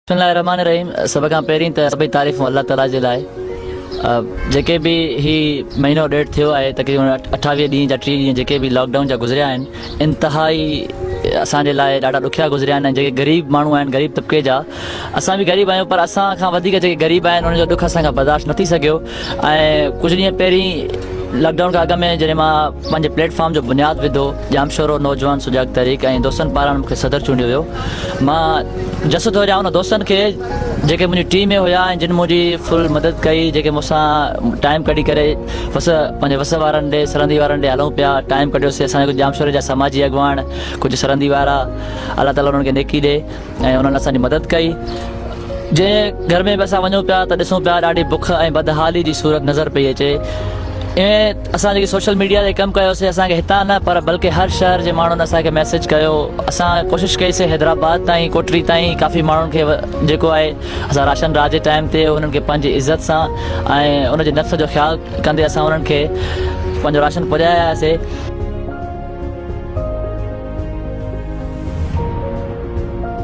रहमान रहीम। सब खां पहिरीं त सभई तारीफ़ूं अल्लाह ताला जे लाइ। जेके बि ही महीनो ॾेढ थियो आहे, तक़रीबन 28 ॾींहं जा 30 ॾींहं जेके बि लॉकडाउन जा गुज़रिया आहिनि, इंतिहाई असांजे लाइ ॾाढा ॾुखिया गुज़रिया आहिनि। जेके ग़रीब माण्हू आहिनि, ग़रीब तबिके जा, असां बि ग़रीब आहियूं, पर असां खां वधीक जेके ग़रीब आहिनि उन्हनि जो ॾुख असांखां बर्दाश्त न थी सघियो। ऐं कुझु ॾींहं पहिरीं लॉकडाउन खां अॻु में जॾहिं मां पंहिंजे प्लेटफॉर्म जो बुनियादु विधो, जामशोरो नौजवान सुजाग तहरीक ऐं दोस्तनि पारां मूंखे सदर चूंडियो वियो। मां जस थो ॾियां उन दोस्तनि खे जेके मुंहिंजी टीम में हुया ऐं जिन मुंहिंजी फुल मदद कई, जेके मूंसां टाइम कढी करे पंहिंजे वस वारनि ॾे, सरहंदी वारनि ॾे हलूं पिया। टाइम कढियोसीं असांजे कुझु जामशोरे जा समाजी अॻुवान, कुझु सरहंदी वारा, अलाह ताला उन्हनि खे नेकी ॾे ऐं उन्हनि असांजी मदद कई। जंहिं घर में बि असां वञूं पिया त ॾिसूं पिया ॾाढी बुख ऐं बदहाली जी सूरत नज़र पई अचे। ऐं असां जेकी सोशल मीडिया ते कमु कयोसीं, असांखे हितां न पर बल्कि हर शहर जे माण्हुनि असांखे मैसेज कयो। असां कोशिशि कईसीं हैदराबाद ताईं, कोटरी ताईं काफ़ी माण्हुनि खे जेको आहे असां राशन रात जे टाइम ते उन्हनि खे पंहिंजी इज़त सां ऐं उनजे नफ़्स जो ख़्यालु कंदे असां उन्हनि खे पंहिंजो राशन पहुचायासीं।